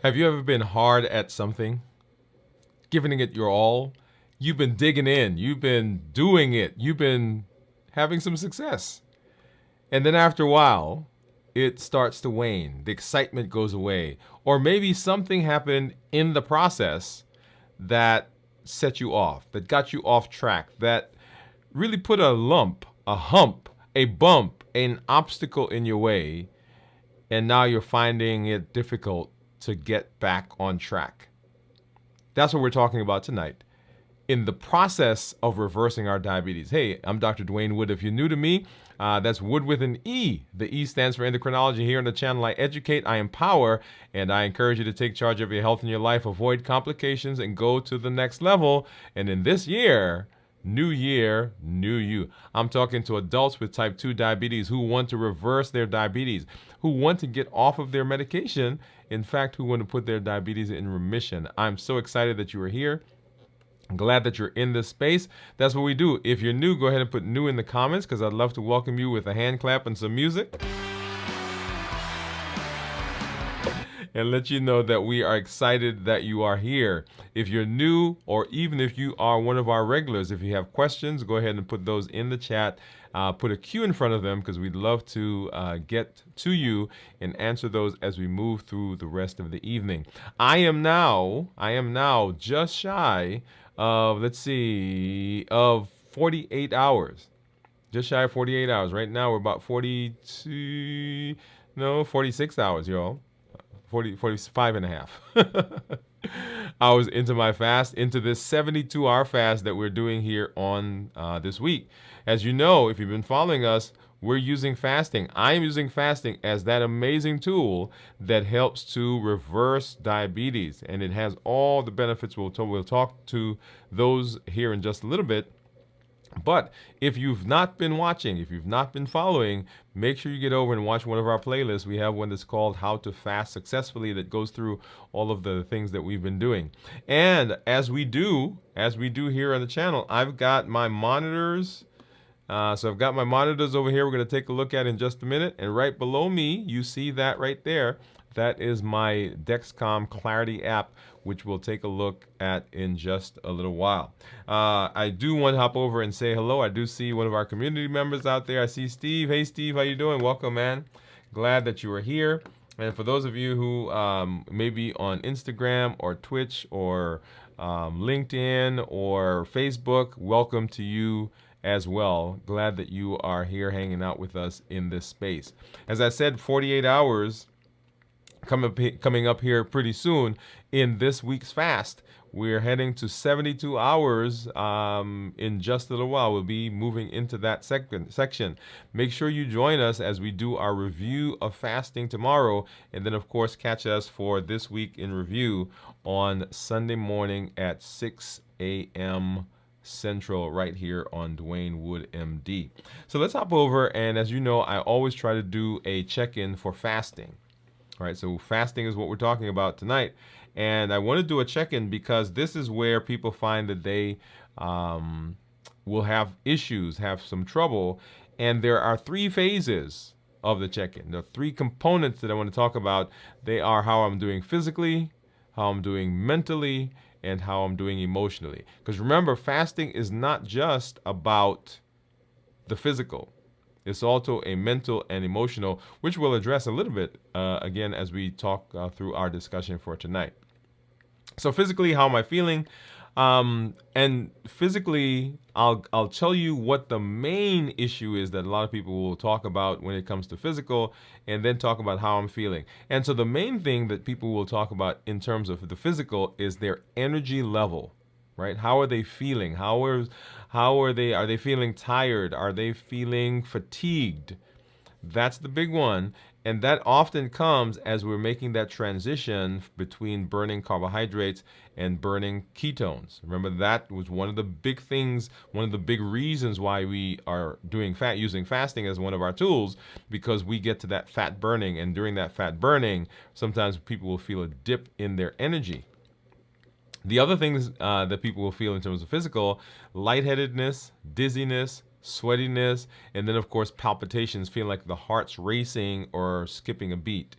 Have you ever been hard at something, giving it your all? You've been digging in, you've been doing it, you've been having some success. And then after a while, it starts to wane. The excitement goes away. Or maybe something happened in the process that set you off, that got you off track, that really put a lump, a hump, a bump, an obstacle in your way, and now you're finding it difficult to get back on track. That's what we're talking about tonight. In the process of reversing our diabetes. Hey, I'm Dr. Dwain Woode. If you're new to me, that's Wood with an E. The E stands for endocrinology. Here on the channel, I educate, I empower, and I encourage you to take charge of your health and your life, avoid complications, and go to the next level. And in this year, new year, new you. I'm talking to adults with type 2 diabetes who want to reverse their diabetes, who want to get off of their medication, in fact, who want to put their diabetes in remission. I'm so excited that you are here. I'm glad that you're in this space. That's what we do. If you're new, go ahead and put new in the comments because I'd love to welcome you with a hand clap and some music and let you know that we are excited that you are here. If you're new, or even if you are one of our regulars, if you have questions, go ahead and put those in the chat. Put a Q in front of them because we'd love to get to you and answer those as we move through the rest of the evening. I am now just shy of, let's see, of 48 hours. Just shy of 48 hours. Right now we're about 46 hours, y'all. 45 and a half hours into my fast, into this 72-hour fast that we're doing here on this week. As you know, if you've been following us, we're using fasting. I'm using fasting as that amazing tool that helps to reverse diabetes, and it has all the benefits. We'll talk to those here in just a little bit. But if you've not been watching, if you've not been following, make sure you get over and watch one of our playlists. We have one that's called How to Fast Successfully that goes through all of the things that we've been doing. And as we do here on the channel, I've got my monitors. So I've got my monitors over here we're going to take a look at in just a minute. And right below me, you see that right there. That is my Dexcom Clarity app, which we'll take a look at in just a little while. I do want to hop over and say hello. I do see one of our community members out there. I see Steve. Hey, Steve, how you doing? Welcome, man. Glad that you are here. And for those of you who may be on Instagram or Twitch or LinkedIn or Facebook, welcome to you as well. Glad that you are here hanging out with us in this space. As I said, 48 hours coming up here pretty soon in this week's fast. We're heading to 72 hours in just a little while. We'll be moving into that section. Make sure you join us as we do our review of fasting tomorrow, and then of course catch us for this week in review on Sunday morning at 6 a.m. Central right here on Dwain Woode MD. So let's hop over, and as you know, I always try to do a check-in for fasting. All right, so fasting is what we're talking about tonight. And I want to do a check-in because this is where people find that they will have issues, have some trouble. And there are three phases of the check-in. There are three components that I want to talk about. They are how I'm doing physically, how I'm doing mentally, and how I'm doing emotionally. Because remember, fasting is not just about the physical. It's also a mental and emotional, which we'll address a little bit again as we talk through our discussion for tonight. So physically, how am I feeling? And physically, I'll tell you what the main issue is that a lot of people will talk about when it comes to physical, and then talk about how I'm feeling. And so the main thing that people will talk about in terms of the physical is their energy level. Right? How are they feeling? How are they feeling tired? Are they feeling fatigued? That's the big one. And that often comes as we're making that transition between burning carbohydrates and burning ketones. Remember, that was one of the big things, one of the big reasons why we are using fasting as one of our tools, because we get to that fat burning. And during that fat burning, sometimes people will feel a dip in their energy. The other things that people will feel in terms of physical: lightheadedness, dizziness, sweatiness, and then of course palpitations, feeling like the heart's racing or skipping a beat.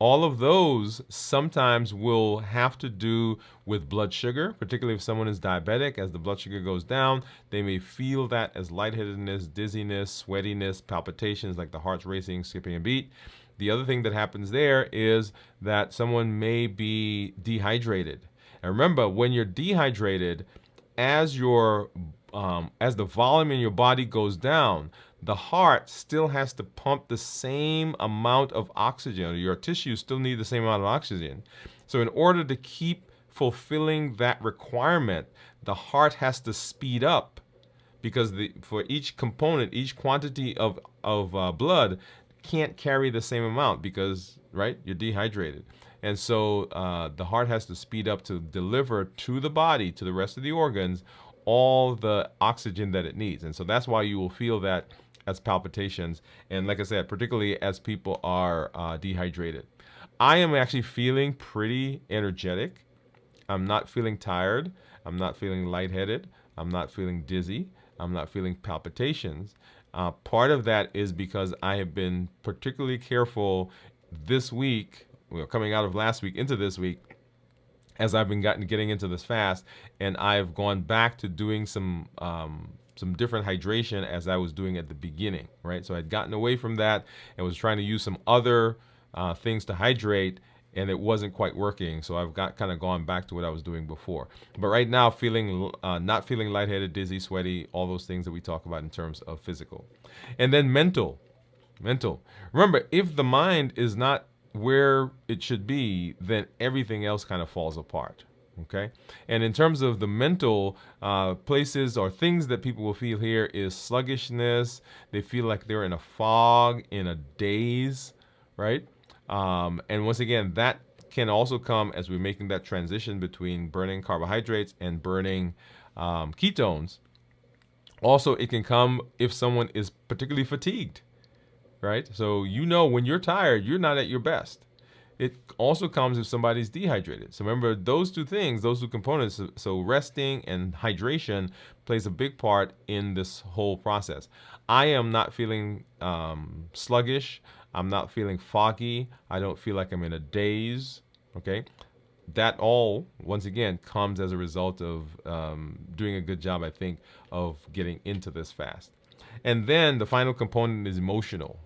All of those sometimes will have to do with blood sugar, particularly if someone is diabetic. As the blood sugar goes down, they may feel that as lightheadedness, dizziness, sweatiness, palpitations, like the heart's racing, skipping a beat. The other thing that happens there is that someone may be dehydrated. And remember, when you're dehydrated, as as the volume in your body goes down, the heart still has to pump the same amount of oxygen. Your tissues still need the same amount of oxygen. So in order to keep fulfilling that requirement, the heart has to speed up, because for each component, each quantity of blood can't carry the same amount, because, right, you're dehydrated. And so the heart has to speed up to deliver to the body, to the rest of the organs, all the oxygen that it needs. And so that's why you will feel that as palpitations. And like I said, particularly as people are dehydrated. I am actually feeling pretty energetic. I'm not feeling tired. I'm not feeling lightheaded. I'm not feeling dizzy. I'm not feeling palpitations. Part of that is because I have been particularly careful this week, coming out of last week into this week, as I've been getting into this fast, and I've gone back to doing some different hydration as I was doing at the beginning, right? So I'd gotten away from that and was trying to use some other things to hydrate, and it wasn't quite working. So I've kind of gone back to what I was doing before. But right now, not feeling lightheaded, dizzy, sweaty, all those things that we talk about in terms of physical. And then mental. Remember, if the mind is not where it should be, then everything else kind of falls apart. Okay. And in terms of the mental places or things that people will feel here is sluggishness. They feel like they're in a fog, in a daze, right? And once again, that can also come as we're making that transition between burning carbohydrates and burning ketones. Also, it can come if someone is particularly fatigued, right? So when you're tired, you're not at your best. It also comes if somebody's dehydrated. So remember, those two things, those two components, so resting and hydration plays a big part in this whole process. I am not feeling sluggish. I'm not feeling foggy. I don't feel like I'm in a daze, okay? That all, once again, comes as a result of doing a good job, I think, of getting into this fast. And then the final component is emotional.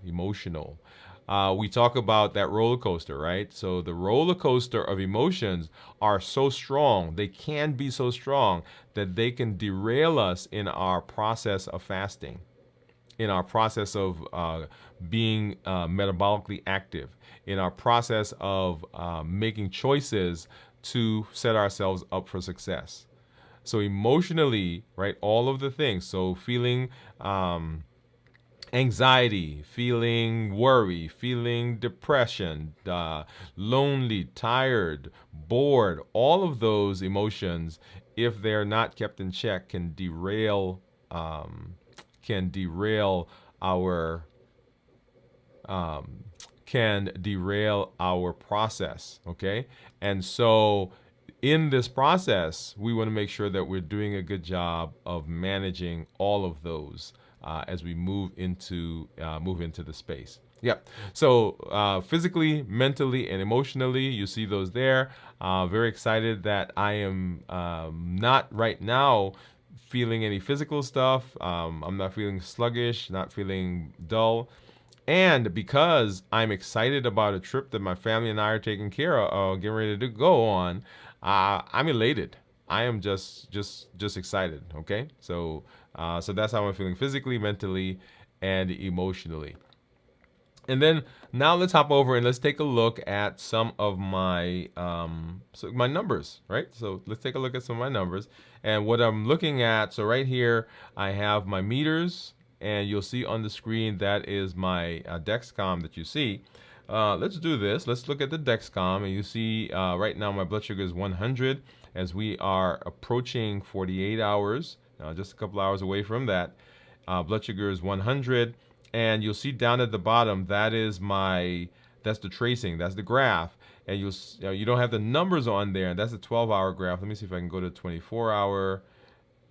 We talk about that roller coaster, right? So the roller coaster of emotions are so strong, they can be so strong that they can derail us in our process of fasting, in our process of being metabolically active, in our process of making choices to set ourselves up for success. So emotionally, right, all of the things, so feeling anxiety, feeling worry, feeling depression, lonely, tired, bored, all of those emotions, if they're not kept in check, can derail our process, okay? And so in this process, we want to make sure that we're doing a good job of managing all of those as we move into the space. Yep. So physically, mentally, and emotionally, you see those there. Very excited that I am not right now feeling any physical stuff. I'm not feeling sluggish, not feeling dull. And because I'm excited about a trip that my family and I are taking care of, getting ready to go on, I'm elated. I am just excited. Okay, so that's how I'm feeling physically, mentally, and emotionally. And then now let's hop over and let's take a look at some of my my numbers, right? So let's take a look at some of my numbers and what I'm looking at. So right here, I have my meters, and you'll see on the screen that is my Dexcom that you see. Let's do this. Let's look at the Dexcom, and you see right now my blood sugar is 100 as we are approaching 48 hours, just a couple hours away from that. Blood sugar is 100, and you'll see down at the bottom that's the tracing, that's the graph, and you don't have the numbers on there, and that's a 12-hour graph. Let me see if I can go to 24-hour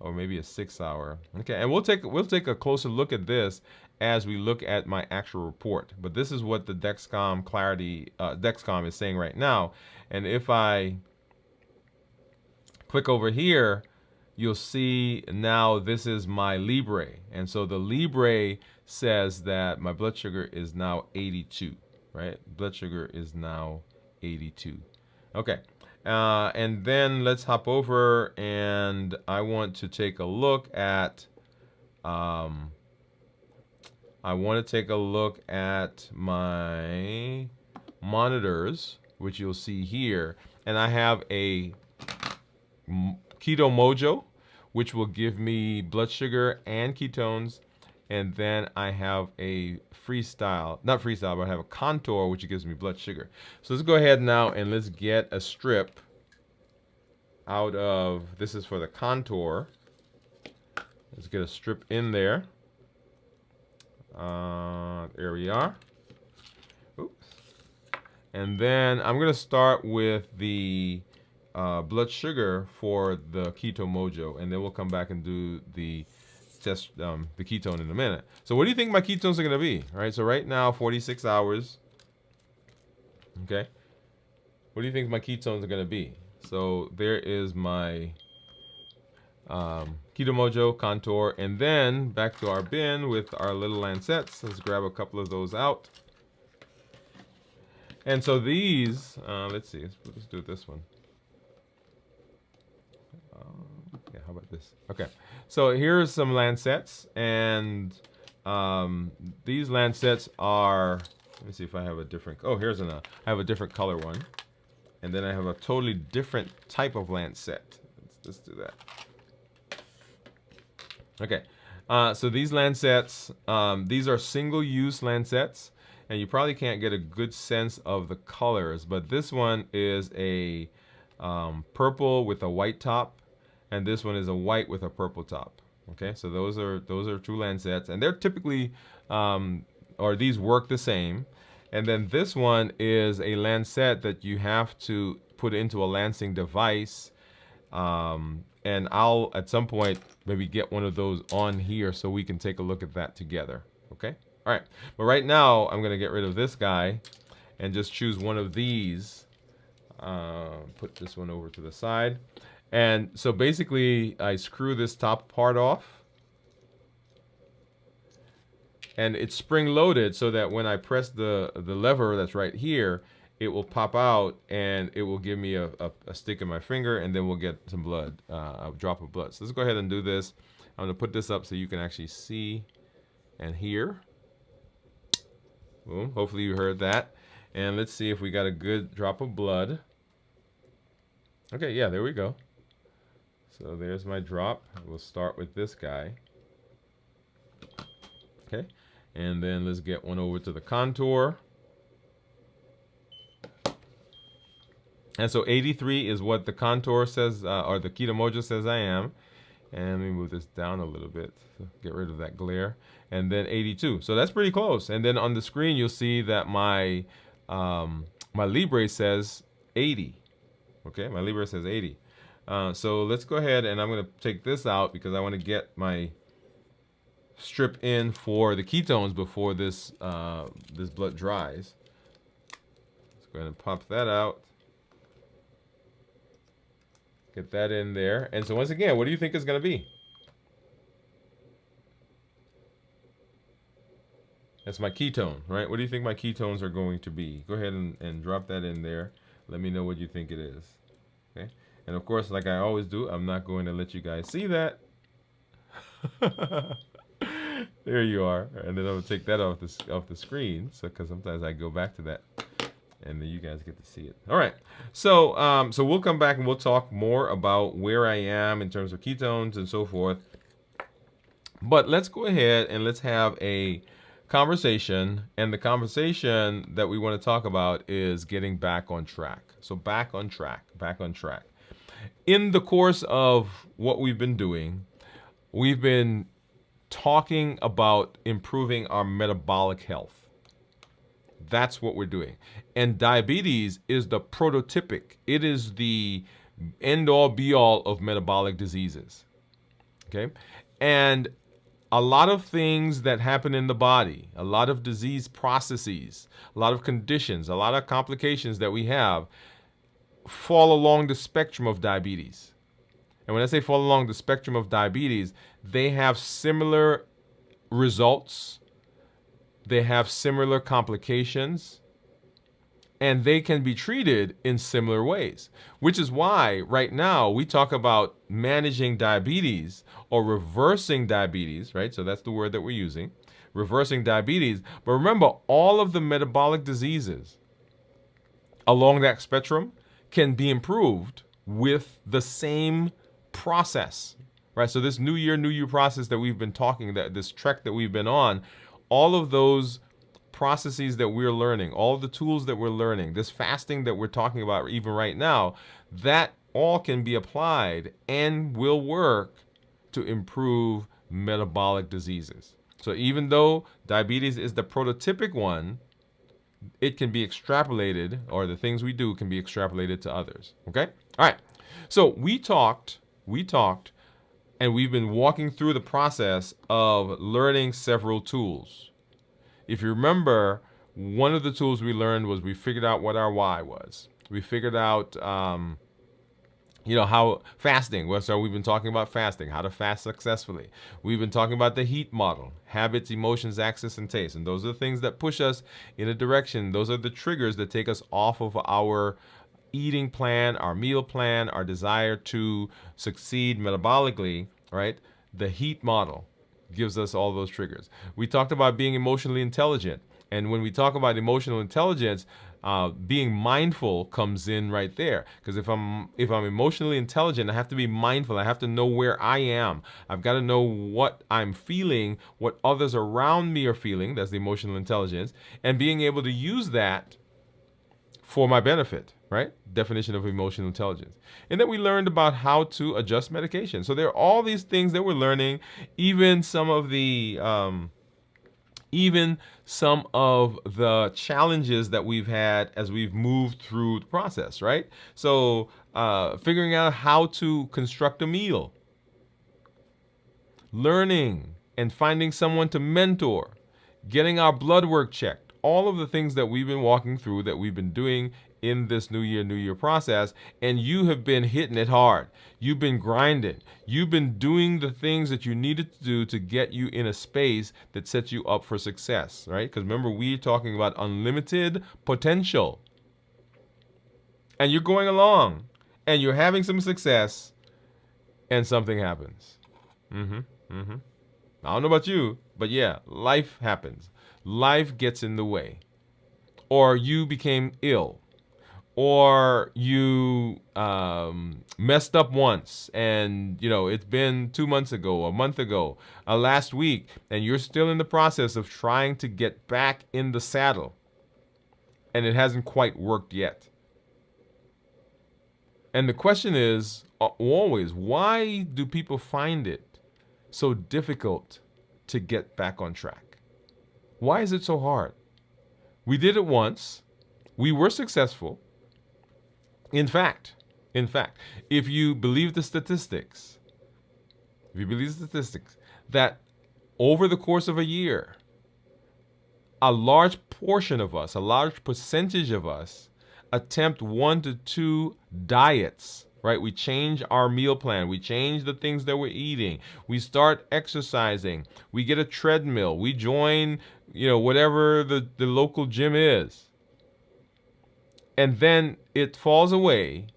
or maybe a 6-hour. Okay, and we'll take a closer look at this as we look at my actual report. But this is what the Dexcom Clarity Dexcom is saying right now. And if I click over here, you'll see now this is my Libre. And so the Libre says that my blood sugar is now 82, right? Blood sugar is now 82. Okay. And then let's hop over, and I want to take a look at my monitors, which you'll see here, and I have a Keto Mojo, which will give me blood sugar and ketones, and then I have a not freestyle, but I have a Contour, which gives me blood sugar. So let's go ahead now and let's get a strip out of, this is for the Contour. Let's get a strip in there. There we are. Oops. And then I'm going to start with the blood sugar for the Keto Mojo, and then we'll come back and do the test, the ketone in a minute. So what do you think my ketones are going to be? All right, so right now, 46 hours. Okay. What do you think my ketones are going to be? So there is my Keto Mojo, Contour, and then back to our bin with our little Lancettes. Let's grab a couple of those out. And so these, let's see, let's do this one. Yeah, how about this? Okay, so here's some Lancettes, and these Lancettes are, let me see if I have a different, oh, here's I have a different color one, and then I have a totally different type of Lancette. Let's do that. Okay, so these Lancettes, these are single-use Lancettes, and you probably can't get a good sense of the colors, but this one is a purple with a white top, and this one is a white with a purple top. Okay, so those are two Lancettes, and they're typically, or these work the same. And then this one is a Lancette that you have to put into a lancing device. And I'll, at some point, maybe get one of those on here so we can take a look at that together. Okay? All right. But right now, I'm going to get rid of this guy and just choose one of these. Put this one over to the side. And so basically, I screw this top part off. And it's spring-loaded so that when I press the lever that's right here, it will pop out and it will give me a stick in my finger, and then we'll get some blood, a drop of blood. So let's go ahead and do this. I'm going to put this up so you can actually see and hear. Boom. Hopefully you heard that. And let's see if we got a good drop of blood. Okay, yeah, there we go. So there's my drop. We'll start with this guy. Okay, and then let's get one over to the Contour. And so 83 is what the Contour says, or the Keto Mojo says I am. And let me move this down a little bit to get rid of that glare. And then 82. So that's pretty close. And then on the screen, you'll see that my my Libre says 80. Okay, my Libre says 80. So let's go ahead, and I'm going to take this out because I want to get my strip in for the ketones before this this blood dries. Let's go ahead and pop that out. Get that in there. And so once again, what do you think it's going to be? That's my ketone, right? What do you think my ketones are going to be? Go ahead and drop that in there. Let me know what you think it is. Okay. And of course, like I always do, I'm not going to let you guys see that. There you are. And then I'm going to take that off the screen, so because sometimes I go back to that, and then you guys get to see it. All right. So so we'll come back and we'll talk more about where I am in terms of ketones and so forth. But let's go ahead and let's have a conversation, and the conversation that we want to talk about is getting back on track. So back on track. In the course of what we've been doing, we've been talking about improving our metabolic health. That's what we're doing. And diabetes is the prototypic. It is the end-all be-all of metabolic diseases. Okay? And a lot of things that happen in the body, a lot of disease processes, a lot of conditions, a lot of complications that we have fall along the spectrum of diabetes. And when I say fall along the spectrum of diabetes, they have similar results, they have similar complications, and they can be treated in similar ways, which is why right now we talk about managing diabetes or reversing diabetes, right? So that's the word that we're using, reversing diabetes. But remember, all of the metabolic diseases along that spectrum can be improved with the same process, right? So this new year process that we've been talking, that this trek that we've been on, all of those processes that we're learning, all the tools that we're learning, this fasting that we're talking about even right now, that all can be applied and will work to improve metabolic diseases. So even though diabetes is the prototypic one, it can be extrapolated, or the things we do can be extrapolated to others. Okay? All right. So we talked, and we've been walking through the process of learning several tools. If you remember, one of the tools we learned was we figured out what our why was. We figured out, how fasting. Well, so we've been talking about fasting, how to fast successfully. We've been talking about the HEAT model, habits, emotions, access, and taste. And those are the things that push us in a direction. Those are the triggers that take us off of our eating plan, our meal plan, our desire to succeed metabolically, right? The HEAT model gives us all those triggers. We talked about being emotionally intelligent. And when we talk about emotional intelligence, being mindful comes in right there. Because if I'm emotionally intelligent, I have to be mindful. I have to know where I am. I've got to know what I'm feeling, what others around me are feeling. That's the emotional intelligence. And being able to use that for my benefit, right? Definition of emotional intelligence. And then we learned about how to adjust medication. So there are all these things that we're learning, even some of the challenges that we've had as we've moved through the process, right? So figuring out how to construct a meal, learning and finding someone to mentor, getting our blood work checked, all of the things that we've been walking through, that we've been doing in this new year process, and you have been hitting it hard. You've been grinding. You've been doing the things that you needed to do to get you in a space that sets you up for success, right? Because remember, we're talking about unlimited potential. And you're going along, and you're having some success, and something happens. I don't know about you, but yeah, life happens. Life gets in the way. Or you became ill. Or you messed up once, and it's been 2 months ago, a month ago, last week, and you're still in the process of trying to get back in the saddle, and it hasn't quite worked yet. And the question is always, why do people find it so difficult to get back on track? Why is it so hard? We did it once. We were successful. In fact, if you believe the statistics, that over the course of a year, a large portion of us, a large percentage of us, attempt 1 to 2 diets, right? We change our meal plan. We change the things that we're eating. We start exercising. We get a treadmill. We join, whatever the local gym is. And then it falls away,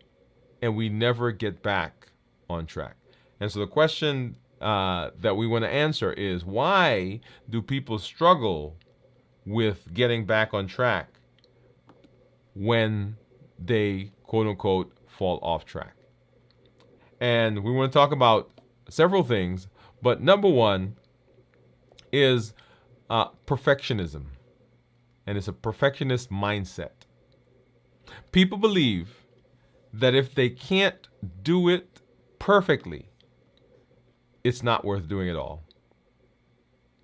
and we never get back on track. And so the question that we want to answer is, why do people struggle with getting back on track when they, quote unquote, fall off track? And we want to talk about several things, but number one is perfectionism. And it's a perfectionist mindset. People believe that if they can't do it perfectly, it's not worth doing at all.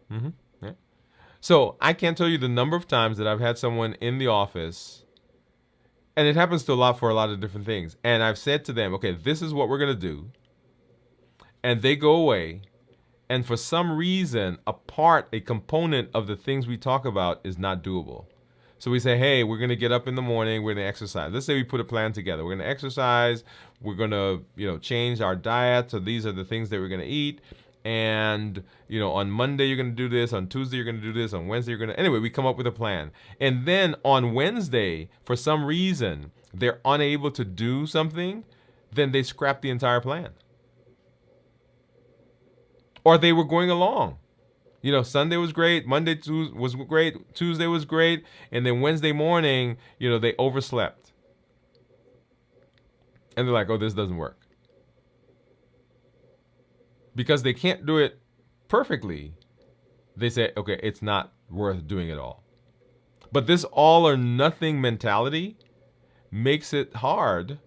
Yeah. So I can't tell you the number of times that I've had someone in the office, and it happens for a lot of different things. And I've said to them, okay, this is what we're going to do. And they go away And for some reason, a component of the things we talk about is not doable. So we say, hey, we're going to get up in the morning, we're going to exercise. Let's say we put a plan together. We're going to exercise, we're going to, change our diet. So these are the things that we're going to eat. And, on Monday you're going to do this, on Tuesday you're going to do this, on Wednesday you're going to, anyway, we come up with a plan. And then on Wednesday, for some reason, they're unable to do something, then they scrap the entire plan. Or they were going along. Sunday was great, Monday was great, Tuesday was great, and then Wednesday morning, they overslept. And they're like, oh, this doesn't work. Because they can't do it perfectly, they say, okay, it's not worth doing it all. But this all or nothing mentality makes it hard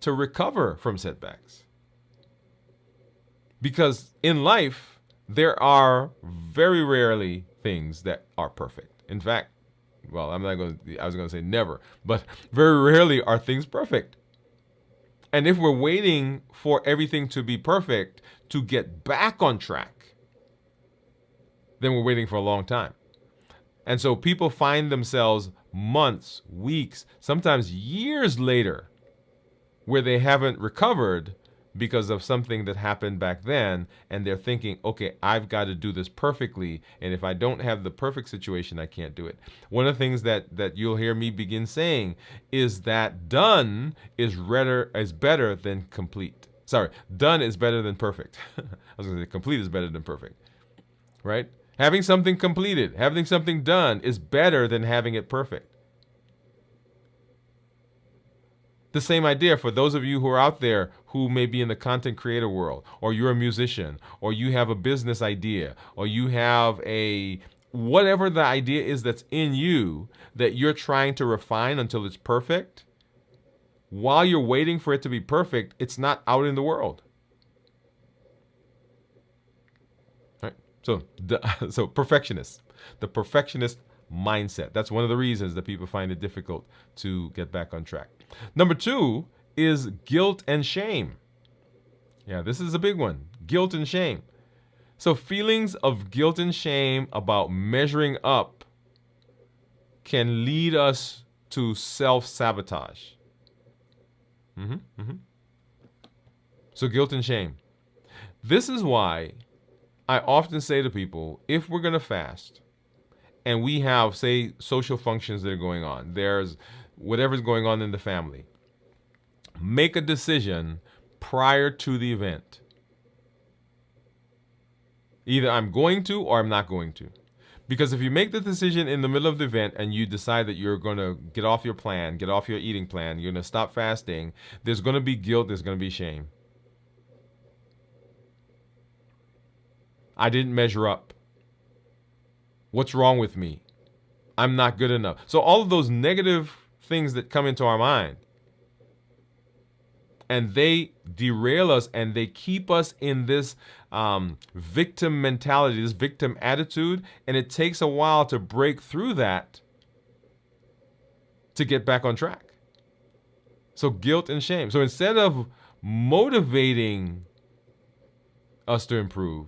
to recover from setbacks. Because in life, there are very rarely things that are perfect. In fact, well, I was going to say never, but very rarely are things perfect. And if we're waiting for everything to be perfect to get back on track, then we're waiting for a long time. And so people find themselves months, weeks, sometimes years later where they haven't recovered because of something that happened back then, and they're thinking, okay, I've got to do this perfectly, and if I don't have the perfect situation, I can't do it. One of the things that you'll hear me begin saying is that done is better than complete. Sorry, done is better than perfect. I was going to say complete is better than perfect, right? Having something completed, having something done is better than having it perfect. The same idea for those of you who are out there who may be in the content creator world, or you're a musician, or you have a business idea, or you have whatever the idea is that's in you that you're trying to refine until it's perfect. While you're waiting for it to be perfect, it's not out in the world. Right? So perfectionist, the perfectionist mindset. That's one of the reasons that people find it difficult to get back on track. Number 2 is guilt and shame. Yeah, this is a big one. Guilt and shame. So feelings of guilt and shame about measuring up can lead us to self-sabotage. So guilt and shame. This is why I often say to people, if we're going to fast and we have, say, social functions that are going on, there's whatever's going on in the family, make a decision prior to the event. Either I'm going to or I'm not going to. Because if you make the decision in the middle of the event and you decide that you're going to get off your plan, get off your eating plan, you're going to stop fasting, there's going to be guilt, there's going to be shame. I didn't measure up. What's wrong with me? I'm not good enough. So all of those negative things that come into our mind, and they derail us and they keep us in this victim mentality, this victim attitude, and it takes a while to break through that to get back on track. So guilt and shame. So instead of motivating us to improve,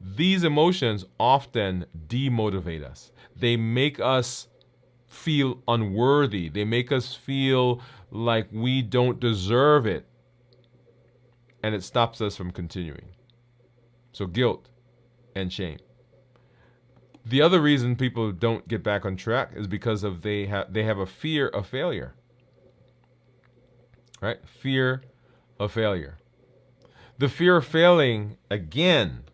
these emotions often demotivate us. They make us feel unworthy. They make us feel like we don't deserve it. And it stops us from continuing. So guilt and shame. The other reason people don't get back on track is because of they have a fear of failure. Right? Fear of failure. The fear of failing, again,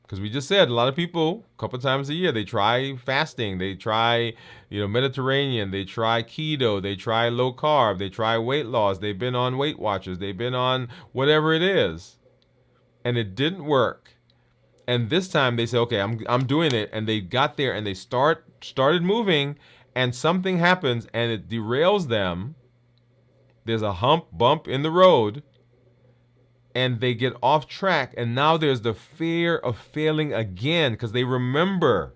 because we just said a lot of people, a couple times a year, they try fasting, they try, Mediterranean, they try keto, they try low carb, they try weight loss, they've been on Weight Watchers, they've been on whatever it is, and it didn't work. And this time they say, okay, I'm doing it, and they got there and they started moving, and something happens and it derails them. There's a bump in the road. And they get off track, and now there's the fear of failing again because they remember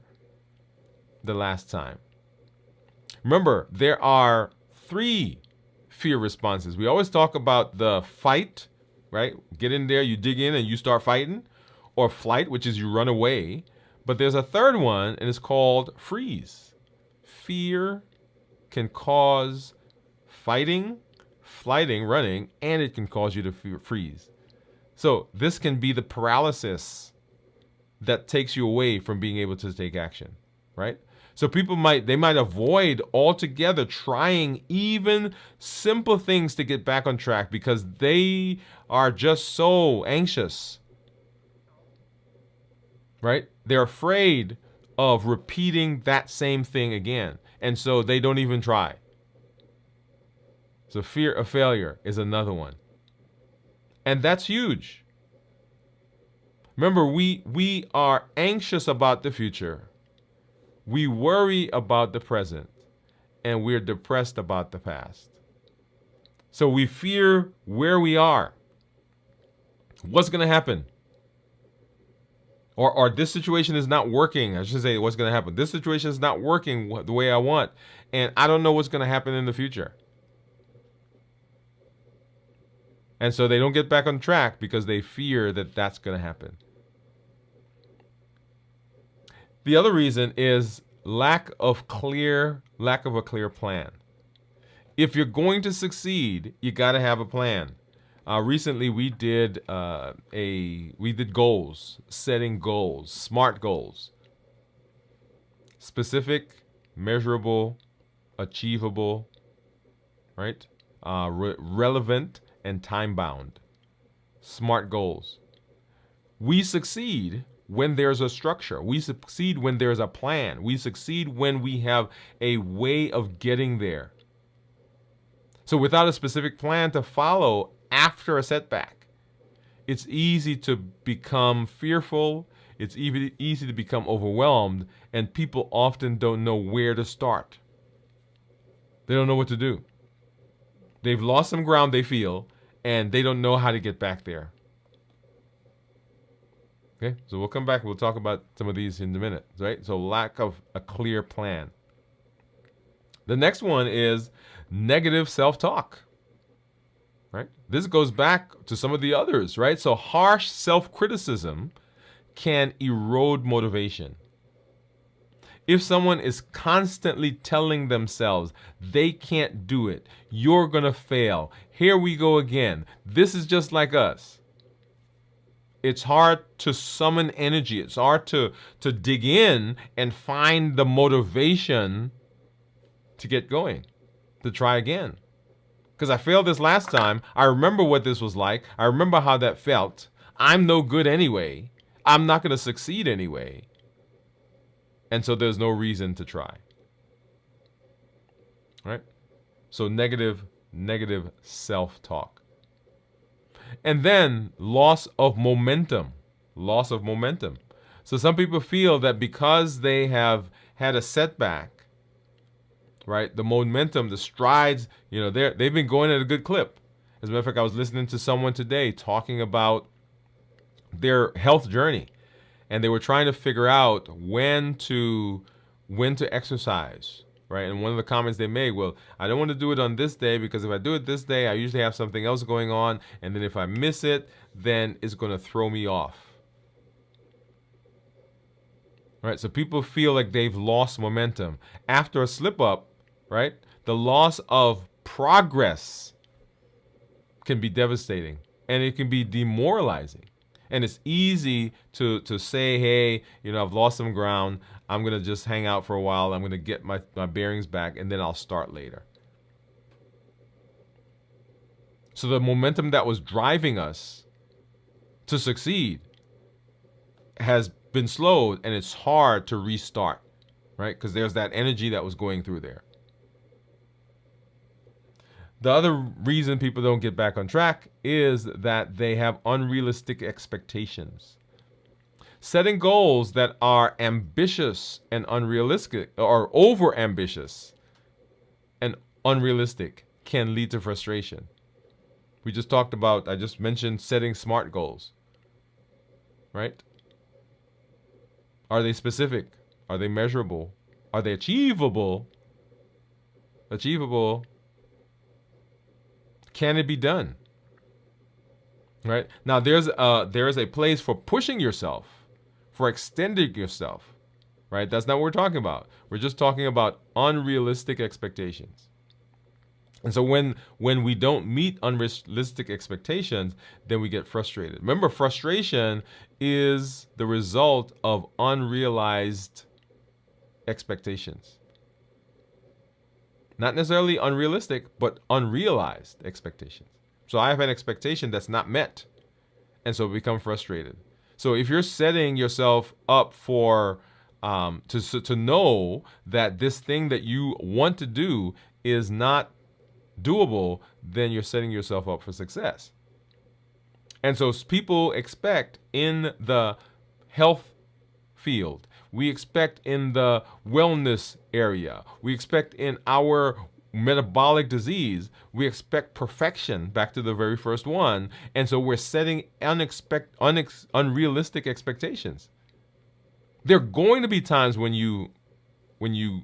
the last time. Remember, there are 3 fear responses. We always talk about the fight, right? Get in there, you dig in, and you start fighting. or flight, which is you run away. But there's a third one, and it's called freeze. Fear can cause fighting, flighting, running, and it can cause you to freeze. So this can be the paralysis that takes you away from being able to take action, right? So people might avoid altogether trying even simple things to get back on track because they are just so anxious, right? They're afraid of repeating that same thing again, and so they don't even try. So fear of failure is another one. And that's huge. Remember, we are anxious about the future. We worry about the present, and we're depressed about the past. So we fear where we are. What's going to happen? Or this situation is not working. I should say what's going to happen. This situation is not working the way I want, and I don't know what's going to happen in the future. And so they don't get back on track because they fear that that's going to happen. The other reason is lack of a clear plan. If you're going to succeed, you got to have a plan. Recently, we did goals, setting goals, SMART goals, specific, measurable, achievable, right? Relevant and time bound. SMART goals. We succeed when there's a structure. We succeed when there's a plan. We succeed when we have a way of getting there. So without a specific plan to follow after a setback, it's easy to become fearful. It's easy to become overwhelmed, and people often don't know where to start. They don't know what to do. They've lost some ground, they feel, and they don't know how to get back there. Okay, so we'll come back. We'll talk about some of these in a minute, right? So lack of a clear plan. The next one is negative self-talk, right? This goes back to some of the others, right? So harsh self-criticism can erode motivation. If someone is constantly telling themselves they can't do it, you're going to fail, here we go again, this is just like us. It's hard to summon energy. It's hard to dig in and find the motivation to get going, to try again. Because I failed this last time. I remember what this was like. I remember how that felt. I'm no good anyway. I'm not going to succeed anyway. And so there's no reason to try. Right? So negative self-talk. And then loss of momentum. Loss of momentum. So some people feel that because they have had a setback, right, the momentum, the strides, they've been going at a good clip. As a matter of fact, I was listening to someone today talking about their health journey, and they were trying to figure out when to exercise, right? And one of the comments they made, well, I don't want to do it on this day because if I do it this day, I usually have something else going on, and then if I miss it, then it's going to throw me off. Right? So people feel like they've lost momentum after a slip up, right? The loss of progress can be devastating, and it can be demoralizing. And it's easy to say, hey, I've lost some ground. I'm going to just hang out for a while. I'm going to get my bearings back, and then I'll start later. So the momentum that was driving us to succeed has been slowed, and it's hard to restart, right? Because there's that energy that was going through there. The other reason people don't get back on track is that they have unrealistic expectations. Setting goals that are ambitious and unrealistic, or over-ambitious and unrealistic, can lead to frustration. I just mentioned setting SMART goals, right? Are they specific? Are they measurable? Are they achievable? Can it be done? Right? Now there's a place for pushing yourself, for extending yourself. Right? That's not what we're talking about. We're just talking about unrealistic expectations. And so when we don't meet unrealistic expectations, then we get frustrated. Remember, frustration is the result of unrealized expectations. Not necessarily unrealistic, but unrealized expectations. So I have an expectation that's not met, and so become frustrated. So if you're setting yourself up for to know that this thing that you want to do is not doable, then you're setting yourself up for success. And so people expect in the health field, we expect in the wellness area, we expect in our metabolic disease, we expect perfection, back to the very first one. And so we're setting unrealistic expectations. There are going to be times when you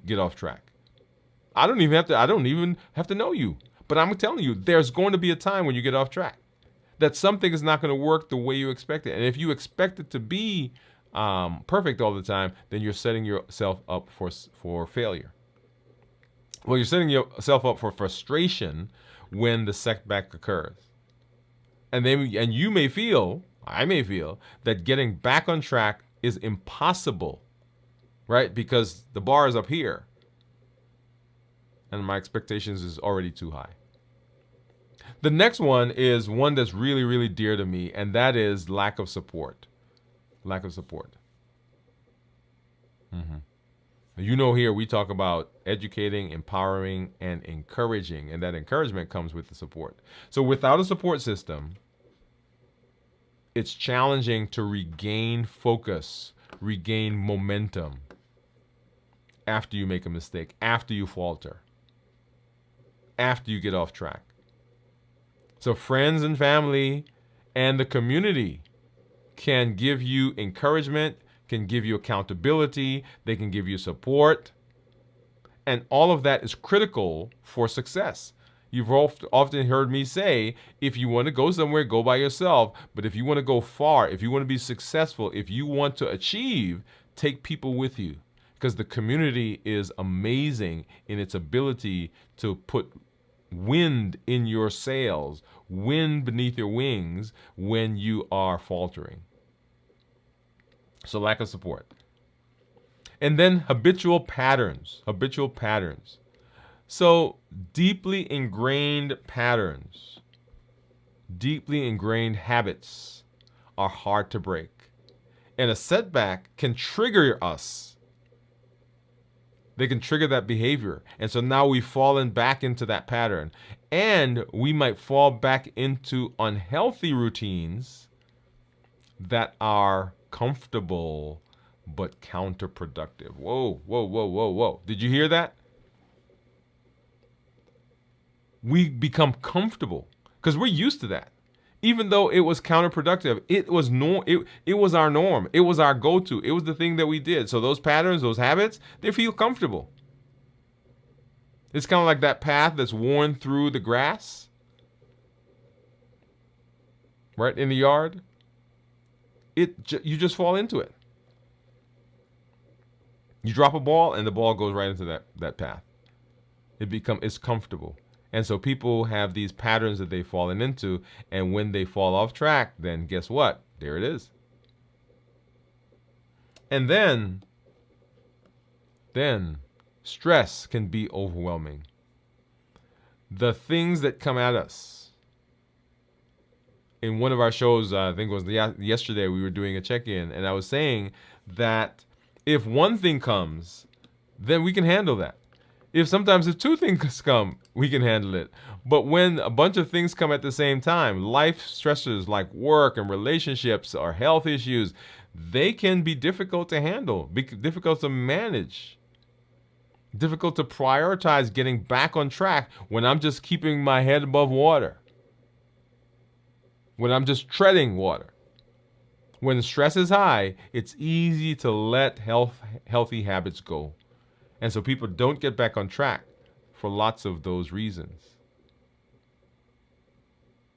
get off track. I don't even have to know you, but I'm telling you, there's going to be a time when you get off track, that something is not going to work the way you expect it. And if you expect it to be perfect all the time, then you're setting yourself up for failure. Well, you're setting yourself up for frustration when the setback occurs. And you may feel, I may feel, that getting back on track is impossible, right? Because the bar is up here and my expectations is already too high. The next one is one that's really, really dear to me, and that is lack of support. Lack of support. You know, here we talk about educating, empowering, and encouraging, and that encouragement comes with the support. So without a support system, it's challenging to regain focus, regain momentum after you make a mistake, after you falter, after you get off track. So friends and family and the community can give you encouragement, can give you accountability, they can give you support. And all of that is critical for success. You've often heard me say, if you want to go somewhere, go by yourself. But if you want to go far, if you want to be successful, if you want to achieve, take people with you. Because the community is amazing in its ability to put wind in your sails, wind beneath your wings when you are faltering. So lack of support. And then habitual patterns. Habitual patterns. So deeply ingrained patterns, deeply ingrained habits are hard to break. And a setback can trigger us. They can trigger that behavior. And so now we've fallen back into that pattern. And we might fall back into unhealthy routines that are comfortable but counterproductive. Whoa, whoa, whoa, whoa, whoa. Did you hear that? We become comfortable because we're used to that. Even though it was counterproductive, it was our norm. It was our go-to. It was the thing that we did. So those patterns, those habits, they feel comfortable. It's kind of like that path that's worn through the grass, right in the yard. You just fall into it. You drop a ball and the ball goes right into that path. It's comfortable. And so people have these patterns that they've fallen into, and when they fall off track, then guess what? There it is. And then stress can be overwhelming. The things that come at us. In one of our shows, I think it was yesterday, we were doing a check-in, and I was saying that if one thing comes, then we can handle that. If two things come, we can handle it. But when a bunch of things come at the same time, life stressors like work and relationships or health issues, they can be difficult to handle, difficult to manage, difficult to prioritize getting back on track when I'm just keeping my head above water, when I'm just treading water. When the stress is high, it's easy to let healthy habits go. And so people don't get back on track for lots of those reasons.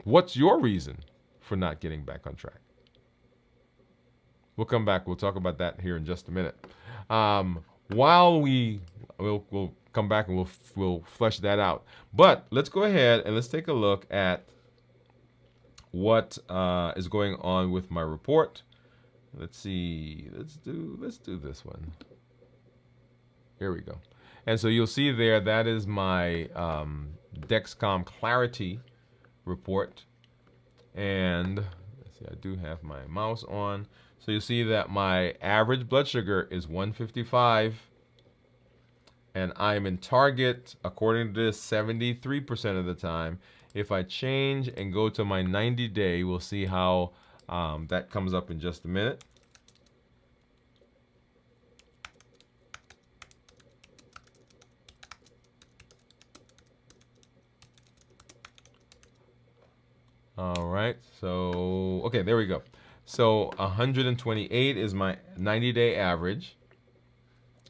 What's your reason for not getting back on track. We'll come back. We'll talk about that here in just a minute. While we'll come back and we'll flesh that out. But let's go ahead and let's take a look at what is going on with my report. Let's see. Let's do this one. Here we go. And so you'll see there that is my Dexcom Clarity report. And let's see, I do have my mouse on. So you see that my average blood sugar is 155. And I'm in target, according to this, 73% of the time. If I change and go to my 90-day, we'll see how that comes up in just a minute. All right, so, okay, there we go. So 128 is my 90-day average.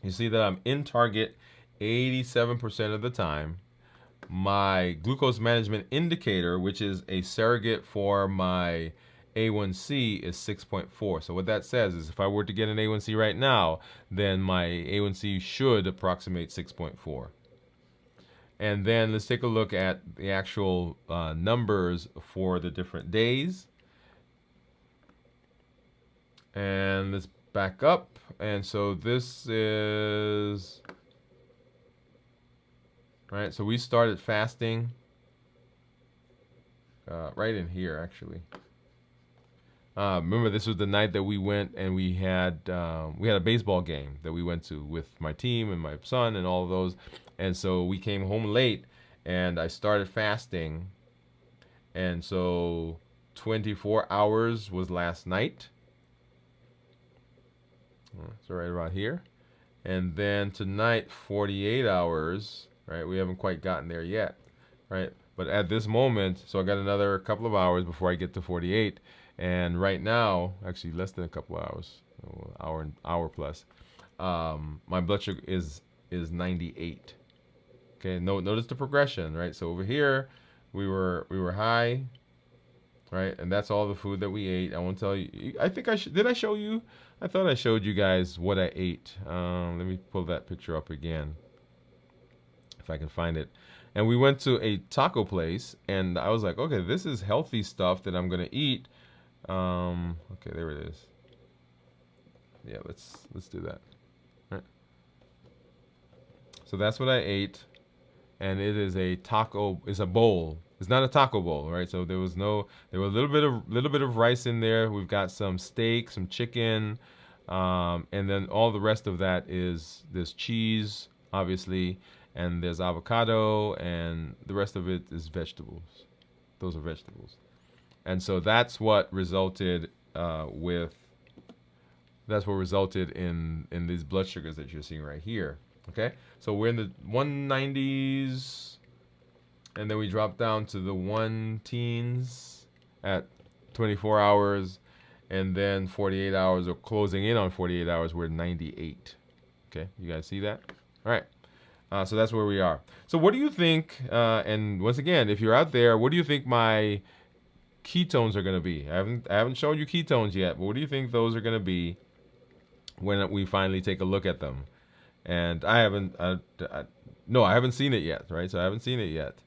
You see that I'm in target 87% of the time. My glucose management indicator, which is a surrogate for my A1C, is 6.4. So what that says is if I were to get an A1C right now, then my A1C should approximate 6.4. And then let's take a look at the actual numbers for the different days. And let's back up. And so this is, right, so we started fasting right in here, actually. Remember, this was the night that we went and we had a baseball game that we went to with my team and my son and all of those. And so we came home late and I started fasting. And so 24 hours was last night. So right around here. And then tonight, 48 hours, right? We haven't quite gotten there yet, right? But at this moment, so I got another couple of hours before I get to 48. And right now, actually less than a couple of hours, hour plus, my blood sugar is 98. Okay, notice the progression, right? So over here, we were high, right? And that's all the food that we ate. I won't tell you. I think did I show you? I thought I showed you guys what I ate. Let me pull that picture up again, if I can find it. And we went to a taco place, and I was like, okay, this is healthy stuff that I'm gonna eat. Okay, there it is. Yeah, let's do that. All right. So that's what I ate, and it is a taco. It's a bowl. It's not a taco bowl, right? So there was a little bit of rice in there. We've got some steak, some chicken, and then all the rest of that is there's cheese, obviously, and there's avocado, and the rest of it is vegetables. Those are vegetables. And so that's what resulted in these blood sugars that you're seeing right here. Okay, so we're in the 190s, and then we drop down to the 1-teens at 24 hours, and then 48 hours, or closing in on 48 hours, we're 98. Okay, you guys see that? All right. So that's where we are. So what do you think? And once again, if you're out there, what do you think my ketones are going to be? I haven't shown you ketones yet, but what do you think those are going to be when we finally take a look at them? And I haven't seen it yet, right? So I haven't seen it yet.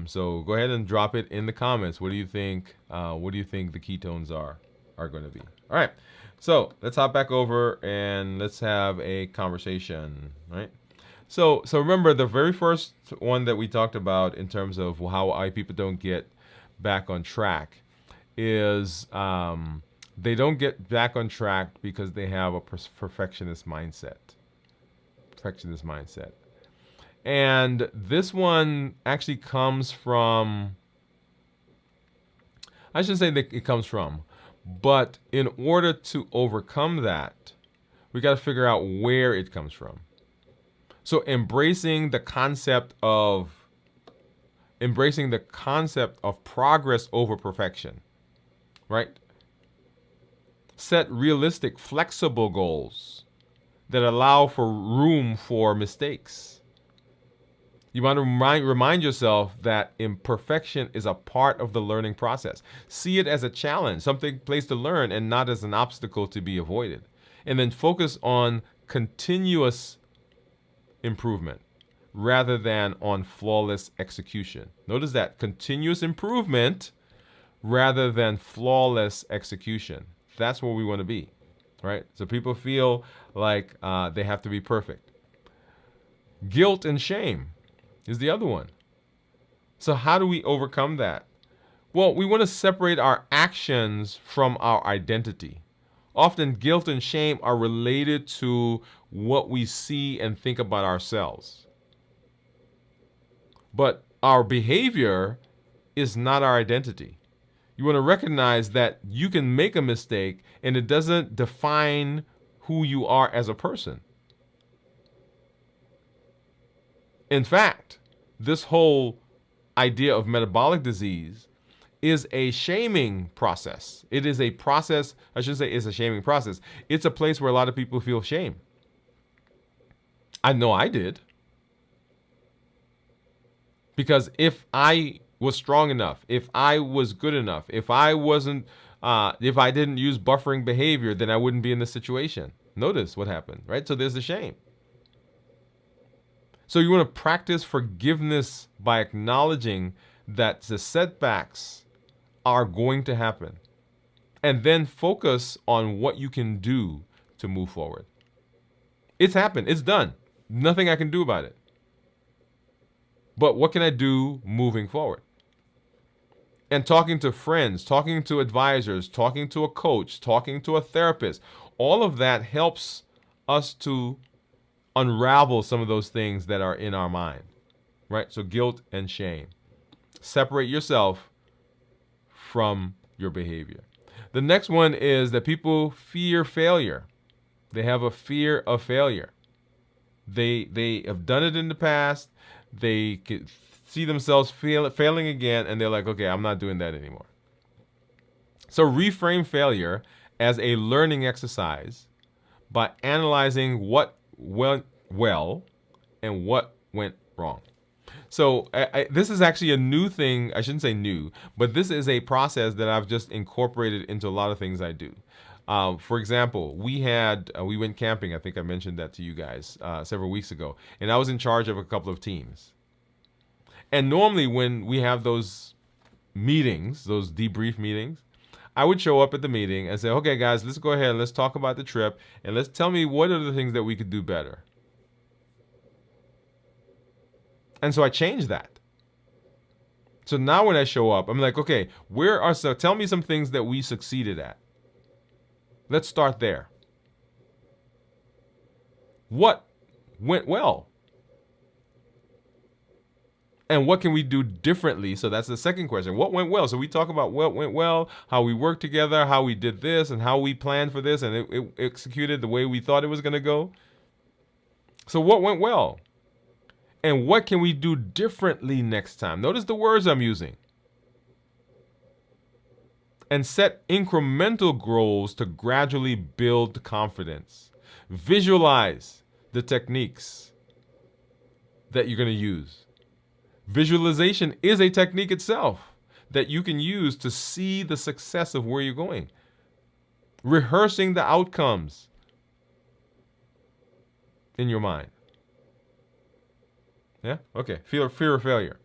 So go ahead and drop it in the comments. What do you think? What do you think the ketones are going to be? All right. So let's hop back over and let's have a conversation, right? So remember the very first one that we talked about in terms of how people don't get back on track is they don't get back on track because they have a perfectionist mindset. And this one actually comes from, I shouldn't say that it comes from, but in order to overcome that, we got to figure out where it comes from. So embracing the concept of progress over perfection, right? Set realistic, flexible goals that allow for room for mistakes. You want to remind yourself that imperfection is a part of the learning process. See it as a challenge, something place to learn, and not as an obstacle to be avoided. And then focus on continuous improvement rather than on flawless execution. Notice that continuous improvement rather than flawless execution. That's where we want to be, right? So people feel like they have to be perfect. Guilt and shame is the other one. So how do we overcome that? Well, we want to separate our actions from our identity. Often guilt and shame are related to what we see and think about ourselves. But our behavior is not our identity. You want to recognize that you can make a mistake and it doesn't define who you are as a person. In fact, this whole idea of metabolic disease is a shaming process. It is a process, I should say it's a shaming process. It's a place where a lot of people feel shame. I know I did. Because if I was strong enough, if I was good enough, if I didn't use buffering behavior, then I wouldn't be in this situation. Notice what happened, right? So there's the shame. So you want to practice forgiveness by acknowledging that the setbacks are going to happen. And then focus on what you can do to move forward. It's happened. It's done. Nothing I can do about it. But what can I do moving forward? And talking to friends, talking to advisors, talking to a coach, talking to a therapist, all of that helps us to unravel some of those things that are in our mind, right? So guilt and shame. Separate yourself from your behavior. The next one is that people fear failure. They have a fear of failure. They have done it in the past. They could see themselves failing again, and they're like, okay, I'm not doing that anymore. So reframe failure as a learning exercise by analyzing what went well and what went wrong. So this is actually a new thing. I shouldn't say new, but this is a process that I've just incorporated into a lot of things I do. For example, we went camping. I think I mentioned that to you guys several weeks ago, and I was in charge of a couple of teams. And normally when we have those meetings, those debrief meetings, I would show up at the meeting and say, okay, guys, let's go ahead and let's talk about the trip, and let's tell me what are the things that we could do better. And so I changed that. So now when I show up, I'm like, okay, tell me some things that we succeeded at. Let's start there. What went well? And what can we do differently? So that's the second question. What went well? So we talk about what went well, how we worked together, how we did this, and how we planned for this, and it executed the way we thought it was going to go. So what went well? And what can we do differently next time? Notice the words I'm using. And set incremental goals to gradually build confidence. Visualize the techniques that you're going to use. Visualization is a technique itself that you can use to see the success of where you're going. Rehearsing the outcomes in your mind. Yeah? Okay. Fear of failure.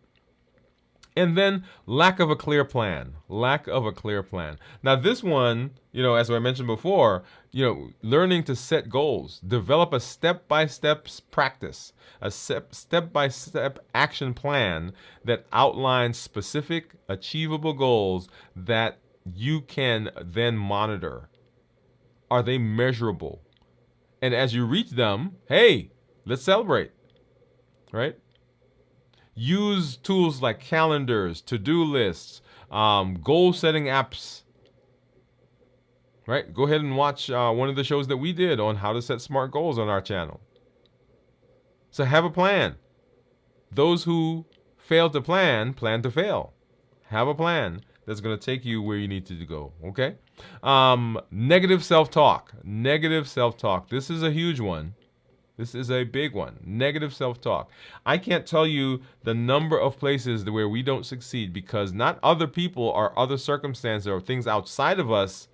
And then lack of a clear plan. Lack of a clear plan. Now this one, as I mentioned before, learning to set goals, develop a step-by-step practice, a step-by-step action plan that outlines specific, achievable goals that you can then monitor. Are they measurable? And as you reach them, hey, let's celebrate, right? Use tools like calendars, to-do lists, goal-setting apps, right? Go ahead and watch one of the shows that we did on how to set smart goals on our channel. So have a plan. Those who fail to plan to fail. Have a plan that's going to take you where you need to go, okay? Negative self-talk. Negative self-talk. This is a huge one. This is a big one. Negative self-talk. I can't tell you the number of places where we don't succeed because not other people or other circumstances or things outside of us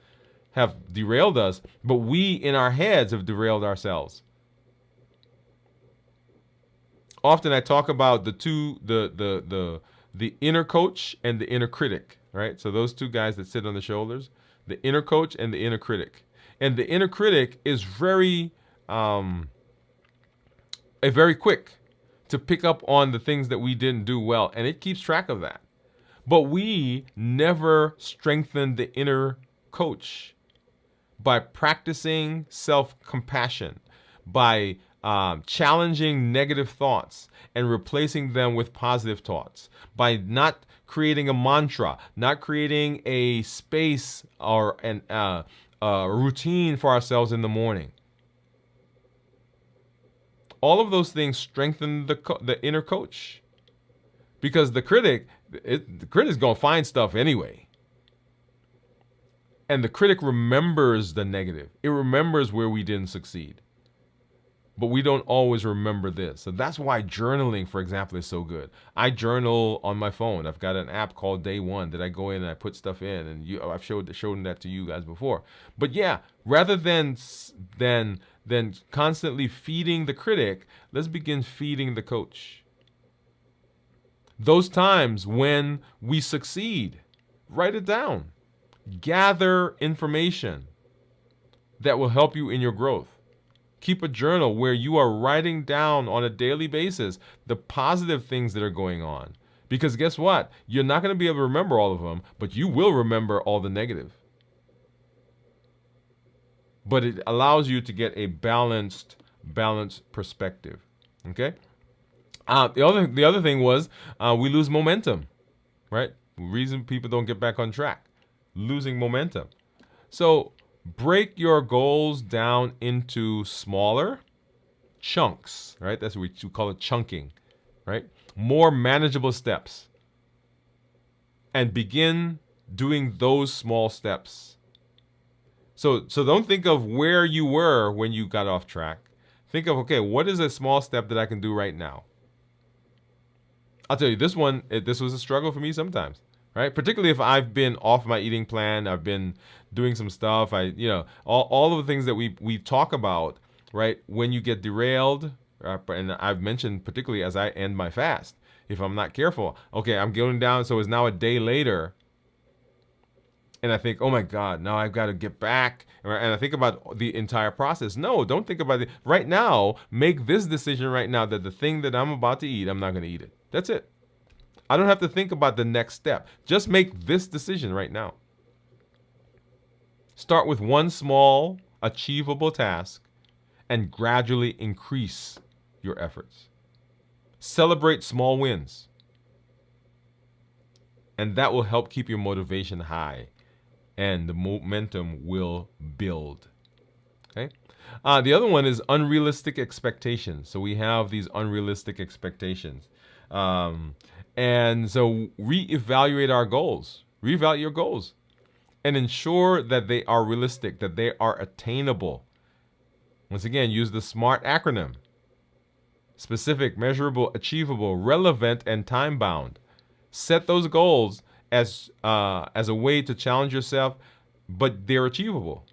have derailed us, but we in our heads have derailed ourselves. Often I talk about the inner coach and the inner critic, right? So those two guys that sit on the shoulders, the inner coach and the inner critic. And the inner critic is very quick to pick up on the things that we didn't do well, and it keeps track of that. But we never strengthen the inner coach by practicing self-compassion, by challenging negative thoughts and replacing them with positive thoughts, by not creating a mantra, not creating a space or a routine for ourselves in the morning. All of those things strengthen the inner coach, because the critic's gonna find stuff anyway, and the critic remembers the negative. It remembers where we didn't succeed, but we don't always remember this. So that's why journaling, for example, is so good. I journal on my phone. I've got an app called Day One that I go in and I put stuff in, and I've showed that to you guys before. But yeah, rather than constantly feeding the critic, let's begin feeding the coach. Those times when we succeed, write it down. Gather information that will help you in your growth. Keep a journal where you are writing down on a daily basis the positive things that are going on. Because guess what? You're not going to be able to remember all of them, but you will remember all the negative. But it allows you to get a balanced perspective. Okay? The other thing was we lose momentum, right? Reason people don't get back on track. Losing momentum. So break your goals down into smaller chunks, right? That's what we call it, chunking, right? More manageable steps. And begin doing those small steps. So don't think of where you were when you got off track. Think of, okay, what is a small step that I can do right now? I'll tell you, this was a struggle for me sometimes. Right? Particularly if I've been off my eating plan, I've been doing some stuff, all of the things that we talk about, right? When you get derailed, and I've mentioned particularly as I end my fast, if I'm not careful, okay, I'm going down, so it's now a day later, and I think, oh my God, now I've got to get back, and I think about the entire process. No, don't think about it. Right now, make this decision right now that the thing that I'm about to eat, I'm not going to eat it. That's it. I don't have to think about the next step. Just make this decision right now. Start with one small, achievable task and gradually increase your efforts. Celebrate small wins. And that will help keep your motivation high and the momentum will build. Okay? The other one is unrealistic expectations. So we have these unrealistic expectations. And so reevaluate our goals. Reevaluate your goals. And ensure that they are realistic, that they are attainable. Once again, use the SMART acronym. Specific, measurable, achievable, relevant, and time-bound. Set those goals as a way to challenge yourself, but they're achievable.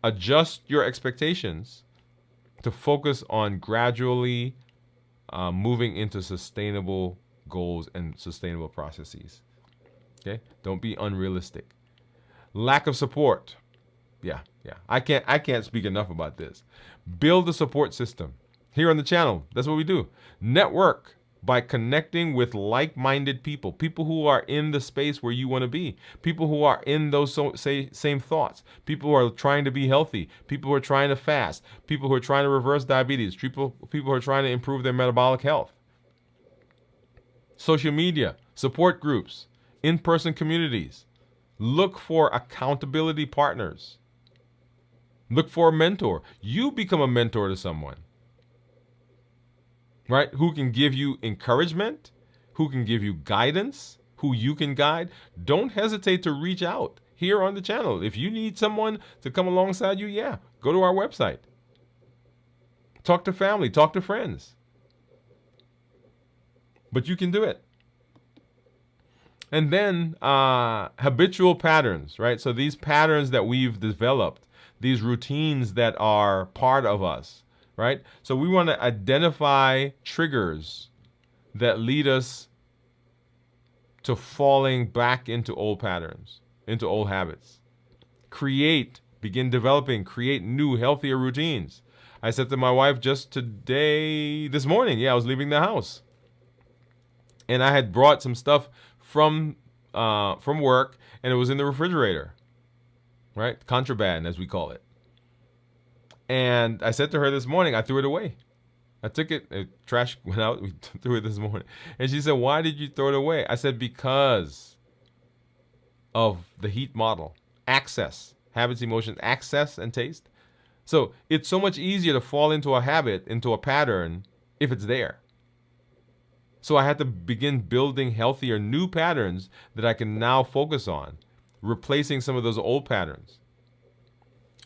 Adjust your expectations to focus on gradually moving into sustainable goals and sustainable processes. Okay? Don't be unrealistic. Lack of support. Yeah. I can't speak enough about this. Build a support system. Here on the channel, that's what we do. Network by connecting with like-minded people, people who are in the space where you want to be, people who are in those same thoughts, people who are trying to be healthy, people who are trying to fast, people who are trying to reverse diabetes, people who are trying to improve their metabolic health. Social media, support groups, in-person communities. Look for accountability partners. Look for a mentor. You become a mentor to someone, right? Who can give you encouragement, who can give you guidance, who you can guide. Don't hesitate to reach out here on the channel. If you need someone to come alongside you, go to our website. Talk to family, talk to friends. But you can do it. And then habitual patterns, right? So these patterns that we've developed, these routines that are part of us, right? So we want to identify triggers that lead us to falling back into old patterns, into old habits. Begin developing, create new, healthier routines. I said to my wife just this morning, I was leaving the house. And I had brought some stuff from work, and it was in the refrigerator, right? Contraband, as we call it. And I said to her this morning, I threw it away. I took it, trash went out, we threw it this morning. And she said, why did you throw it away? I said, because of the heat model. Access, habits, emotions, access, and taste. So it's so much easier to fall into a habit, into a pattern, if it's there. So I had to begin building healthier new patterns that I can now focus on, replacing some of those old patterns.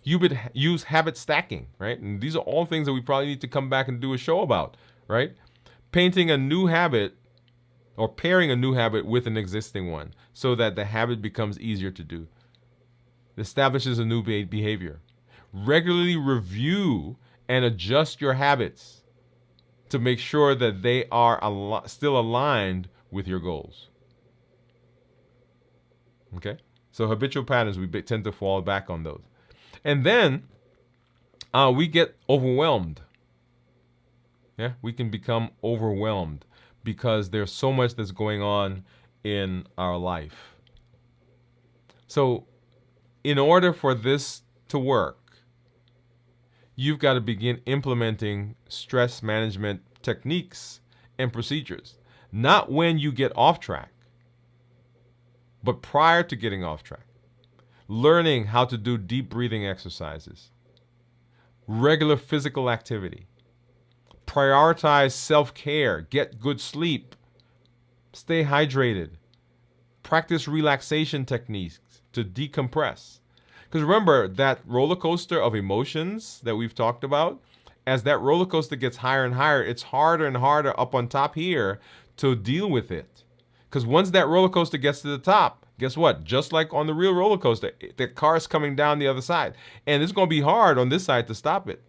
You would use habit stacking, right? And these are all things that we probably need to come back and do a show about, right? Painting a new habit or pairing a new habit with an existing one so that the habit becomes easier to do. It establishes a new behavior. Regularly review and adjust your habits to make sure that they are still aligned with your goals. Okay? So habitual patterns, we tend to fall back on those. And then we get overwhelmed. Yeah, we can become overwhelmed because there's so much that's going on in our life. So in order for this to work, you've got to begin implementing stress management techniques and procedures. Not when you get off track, but prior to getting off track. Learning how to do deep breathing exercises, regular physical activity, prioritize self-care, get good sleep, stay hydrated, practice relaxation techniques to decompress. Because remember, that roller coaster of emotions that we've talked about, as that roller coaster gets higher and higher, it's harder and harder up on top here to deal with it. Because once that roller coaster gets to the top, guess what? Just like on the real roller coaster, the car's coming down the other side. And it's going to be hard on this side to stop it.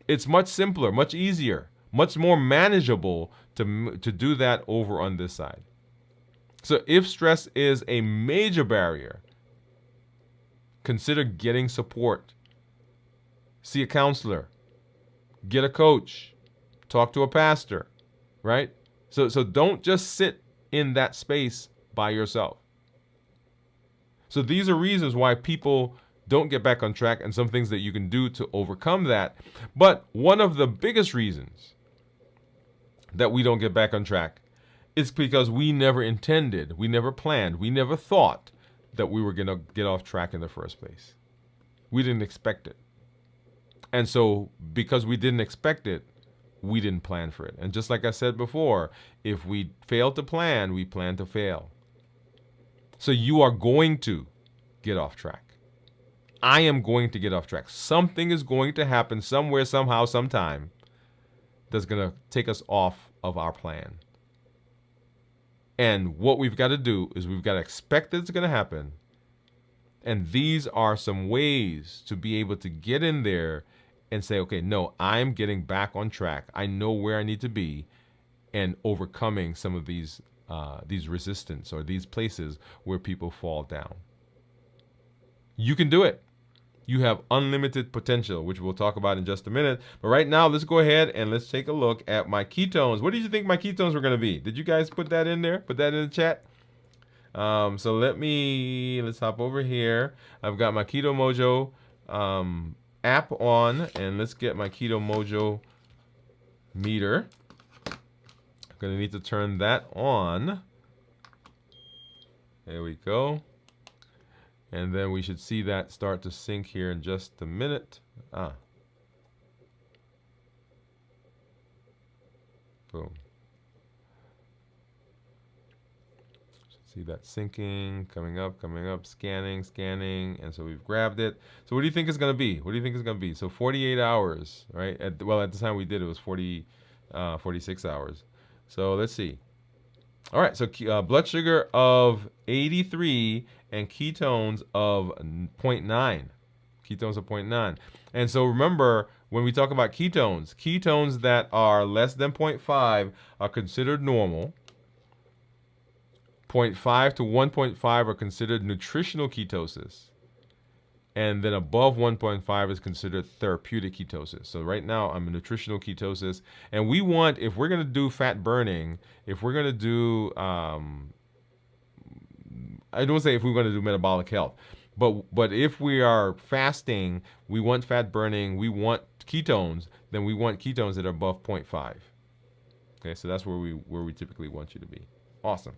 It's much simpler, much easier, much more manageable to do that over on this side. So if stress is a major barrier, consider getting support. See a counselor. Get a coach. Talk to a pastor. Right? So don't just sit in that space by yourself. So these are reasons why people don't get back on track and some things that you can do to overcome that. But one of the biggest reasons that we don't get back on track is because we never intended, we never planned, we never thought that we were going to get off track in the first place. We didn't expect it. And so because we didn't expect it, we didn't plan for it. And just like I said before, if we fail to plan, we plan to fail. So you are going to get off track. I am going to get off track. Something is going to happen somewhere, somehow, sometime that's going to take us off of our plan. And what we've got to do is we've got to expect that it's going to happen. And these are some ways to be able to get in there and say, okay, no, I'm getting back on track. I know where I need to be, and overcoming some of these resistance or these places where people fall down. You can do it. You have unlimited potential, which we'll talk about in just a minute. But right now, let's go ahead and let's take a look at my ketones. What did you think my ketones were going to be? Did you guys put that in there? Put that in the chat? So let's hop over here. I've got my Keto Mojo app on, and let's get my Keto Mojo meter. I'm going to need to turn that on. There we go. And then we should see that start to sync here in just a minute. Boom. See that syncing, coming up, scanning, and so we've grabbed it. So what do you think it's going to be? What do you think it's going to be? So 48 hours, right? At the time we did it was 46 hours. So let's see. All right, so blood sugar of 83 and ketones of 0.9. Ketones of 0.9. And so remember, when we talk about ketones that are less than 0.5 are considered normal. 0.5 to 1.5 are considered nutritional ketosis. And then above 1.5 is considered therapeutic ketosis. So right now I'm in nutritional ketosis. And we want, if we're going to do fat burning, if we're going to do, I don't say if we're going to do metabolic health, but if we are fasting, we want fat burning, we want ketones, then we want ketones that are above 0.5. Okay, so that's where we typically want you to be. Awesome.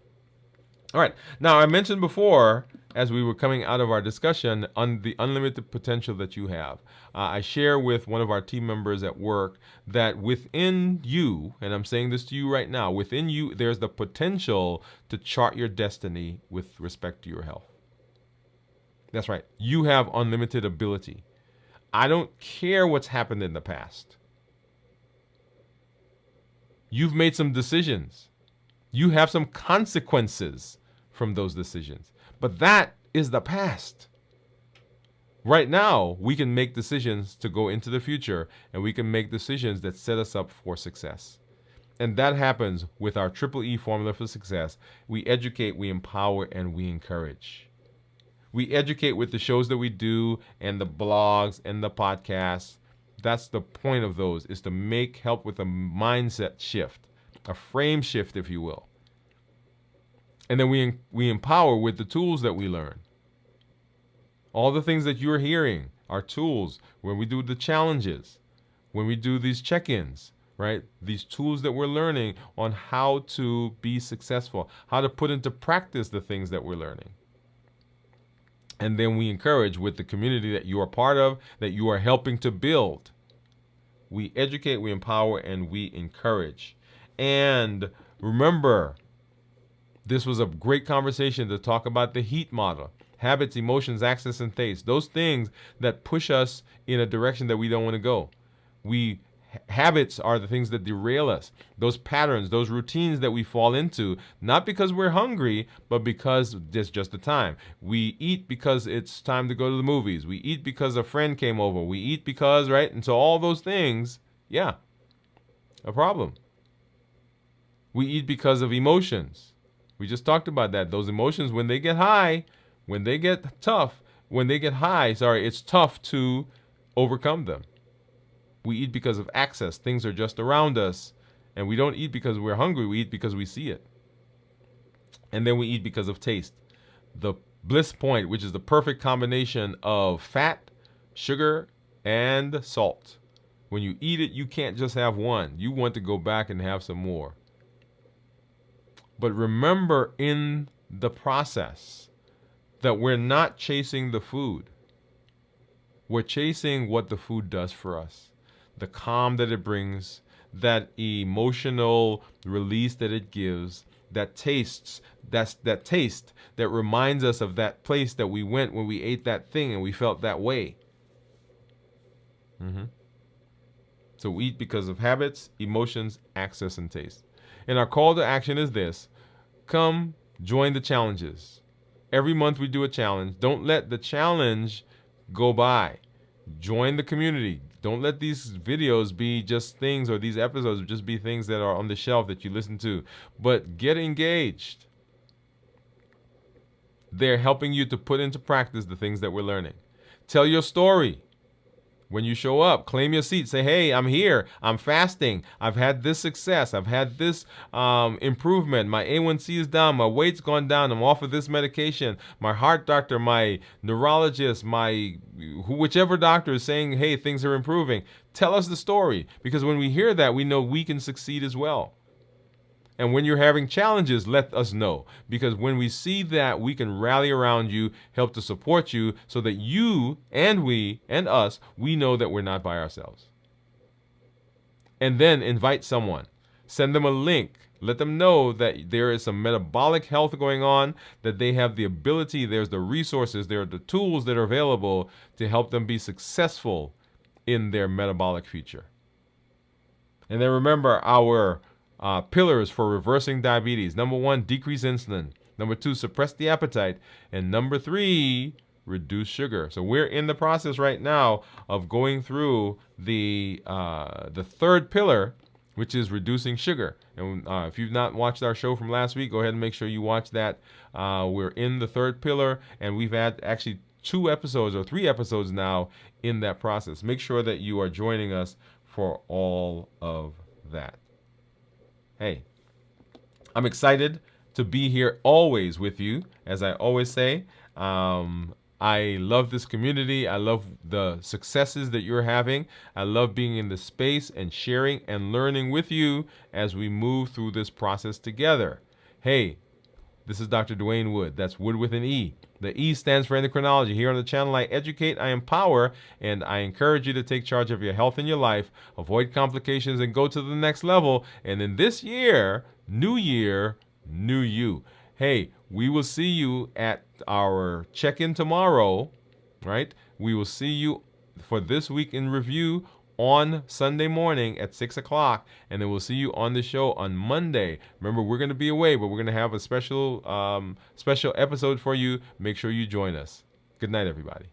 All right. Now, I mentioned before, as we were coming out of our discussion, on the unlimited potential that you have. I share with one of our team members at work that within you, and I'm saying this to you right now, within you, there's the potential to chart your destiny with respect to your health. That's right. You have unlimited ability. I don't care what's happened in the past. You've made some decisions. You have some consequences from those decisions. But that is the past. Right now, we can make decisions to go into the future, and we can make decisions that set us up for success. And that happens with our Triple E formula for success. We educate, we empower, and we encourage. We educate with the shows that we do and the blogs and the podcasts. That's the point of those, is to help with a mindset shift, a frame shift, if you will. And then we empower with the tools that we learn. All the things that you're hearing are tools when we do the challenges, when we do these check-ins, right? These tools that we're learning on how to be successful, how to put into practice the things that we're learning. And then we encourage with the community that you are part of, that you are helping to build. We educate, we empower, and we encourage. And remember, this was a great conversation to talk about the HEAT model. Habits, emotions, access, and taste. Those things that push us in a direction that we don't want to go. Habits are the things that derail us. Those patterns, those routines that we fall into, not because we're hungry, but because it's just the time. We eat because it's time to go to the movies. We eat because a friend came over. We eat because, right? And so all those things, yeah, a problem. We eat because of emotions. We just talked about that. Those emotions, when they get high, when they get high, it's tough to overcome them. We eat because of access. Things are just around us. And we don't eat because we're hungry. We eat because we see it. And then we eat because of taste. The bliss point, which is the perfect combination of fat, sugar, and salt. When you eat it, you can't just have one. You want to go back and have some more. But remember in the process that we're not chasing the food. We're chasing what the food does for us. The calm that it brings, that emotional release that it gives, that taste that reminds us of that place that we went when we ate that thing and we felt that way. So we eat because of habits, emotions, access, and taste. And our call to action is this: come join the challenges. Every month we do a challenge. Don't let the challenge go by. Join the community. Don't let these videos be just things, or these episodes just be things that are on the shelf that you listen to. But get engaged. They're helping you to put into practice the things that we're learning. Tell your story. When you show up, claim your seat. Say, hey, I'm here. I'm fasting. I've had this success. I've had this improvement. My A1C is down. My weight's gone down. I'm off of this medication. My heart doctor, my neurologist, whichever doctor is saying, hey, things are improving. Tell us the story. Because when we hear that, we know we can succeed as well. And when you're having challenges, let us know. Because when we see that, we can rally around you, help to support you, so that you and we and us, we know that we're not by ourselves. And then invite someone. Send them a link. Let them know that there is some metabolic health going on, that they have the ability, there's the resources, there are the tools that are available to help them be successful in their metabolic future. And then remember our pillars for reversing diabetes. Number 1, decrease insulin. Number 2, suppress the appetite. And number 3, reduce sugar. So we're in the process right now of going through the third pillar, which is reducing sugar. And if you've not watched our show from last week, go ahead and make sure you watch that. We're in the third pillar, and we've had actually 2 episodes or 3 episodes now in that process. Make sure that you are joining us for all of that. Hey, I'm excited to be here always with you. As I always say, I love this community. I love the successes that you're having. I love being in this space and sharing and learning with you as we move through this process together. Hey, this is Dr. Dwain Woode. That's Wood with an E. The E stands for endocrinology. Here on the channel, I educate, I empower, and I encourage you to take charge of your health and your life, avoid complications, and go to the next level. And in this year, new you. Hey, we will see you at our check-in tomorrow, right? We will see you for this week in review on Sunday morning at 6 o'clock, and then we'll see you on the show on Monday. Remember, we're going to be away, but we're going to have a special episode for you. Make sure you join us. Good night, everybody.